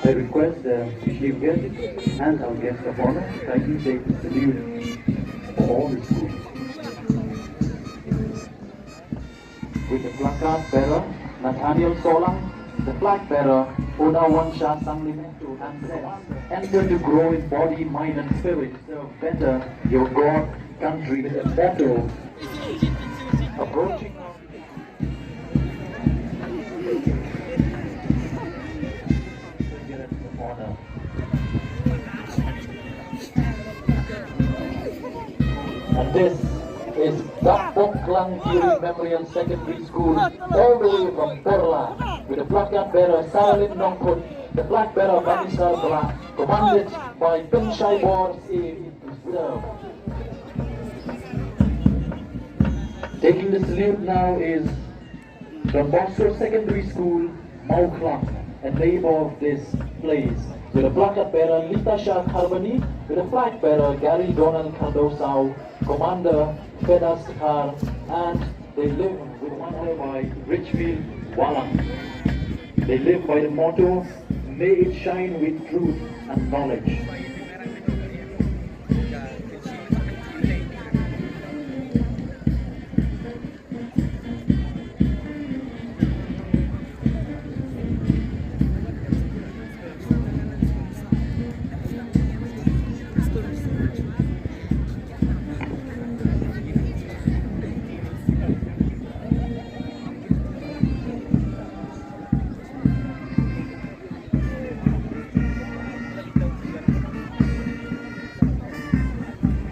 I request the chief guest and our guest of honor kindly take the salute for all the schools. With the placard bearer, Nathaniel Solang, the flag bearer, Oda Wansha Sanglimentu, and says, enter to grow in body, mind, and spirit, serve better your God, country, with a motto, approaching. And this is Gapok Klang Kiri Memorial Secondary School, all the way from Porla, with the placard bearer Saralin Nongkut, the flag bearer Banisar Bla, commanded by Pinchai Bor to serve. Taking the salute now is Don Bosco Secondary School, Mau Klang, a neighbor of this place, with the placard bearer Lita Shah Kharbani, with the flag bearer Gary Donald Cardosao, Commander Fedas Kar, and they live with one eye by Richfield Walang. They live by the motto, may it shine with truth and knowledge.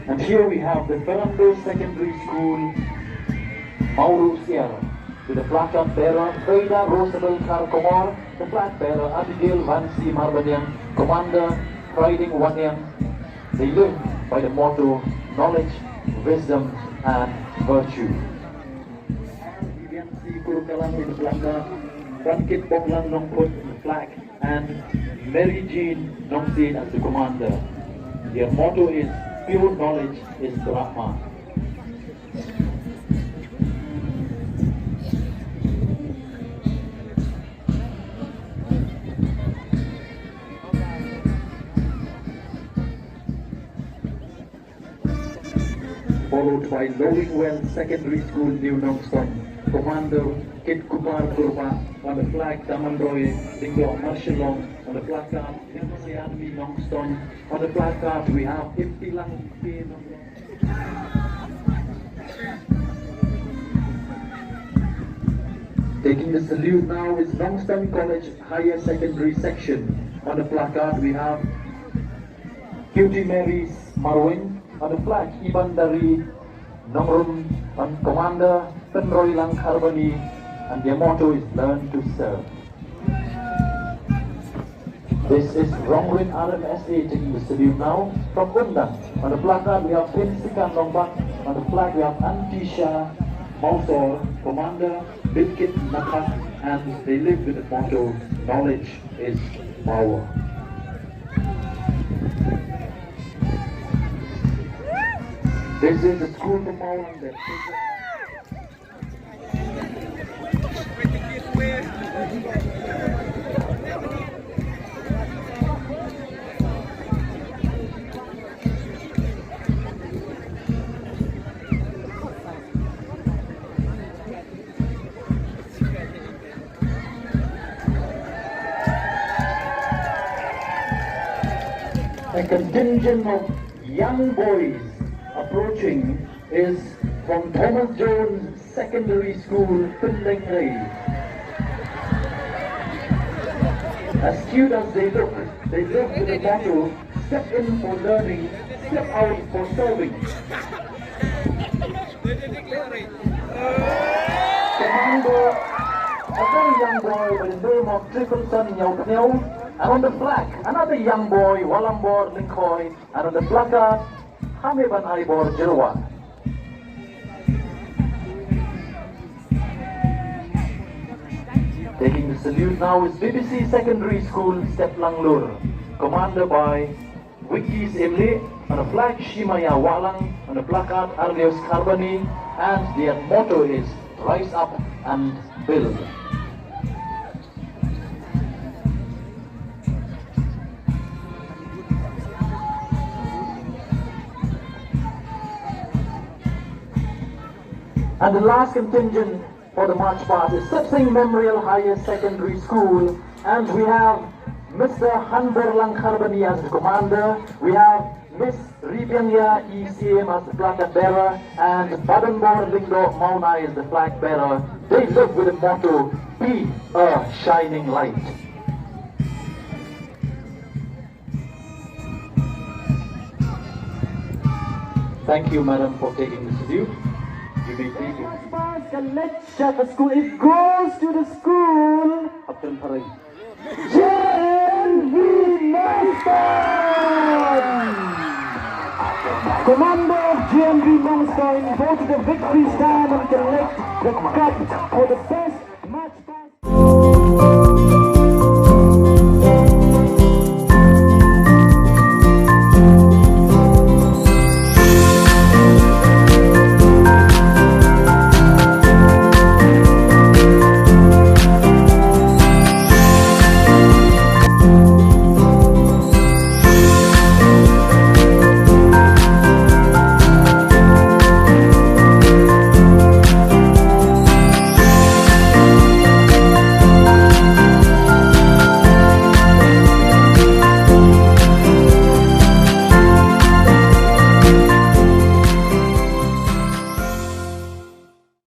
And here we have the Fernando Secondary School, Mauro Sierra, with the placard bearer Freda Rosabel Karkomor, the flag bearer Abigail Vansi Marbanyang, Commander Riding Wanyang. They live by the motto, knowledge, wisdom, and virtue. Viviansi Kurukalang with the placard, Pankit Boklang Nongkut with the flag, and Mary Jean Nongsin as the commander. Their motto is, pure knowledge is Brahma. Followed by Lowingwell Secondary School, New Longstone, Commander Kit Kumar Kurma, on the flag Tamandoy, Dingo Marshallong, on the placard Nimsianmi Longstone, on the placard we have Iftilang Pin. Taking the salute now is Longstone College Higher Secondary Section. On the placard we have Cutie Mary's Marwin. On the flag, Iban dari Nomrum, on Commander Penroy Lang Harbani, and their motto is learn to serve. This is Rongwin RMSA taking the salute now from Undang. On the placard we have Pinsikan Longbak, on the flag we have Antisha Mausor, Commander Bidkit Nakat, and they live with the motto, knowledge is power. This is the school from Maulang that a contingent of young boys approaching is from Thomas Jones Secondary School, Pindengray. As cute as they look, they live with the motto, step in for learning, step out for serving. Commander, a very young boy by the name of Trippleton Yaupneu, and on the flag, another young boy, Walambor Linkoy, and on the placard, Hameban Aibor Jirwa. Taking the salute now is BBC Secondary School, Steplanglur, commanded by Wikis Emle, on the flag Shimaya Walang, on the placard Arleos Karbani, and their motto is rise up and build. And the last contingent for the march past is Sipsing Memorial Higher Secondary School, and we have Mr. Hanber Langkharbani as the commander, we have Miss Ribianya ECM as the flag bearer, and Badanbor Lindo Mauna is the flag bearer. They live with the motto, be a shining light. Thank you, madam, for taking the salute. You may please. The school. It goes to the school. JNV Longstone! Commander of JNV Longstone, go to the victory stand and collect the cup for the best.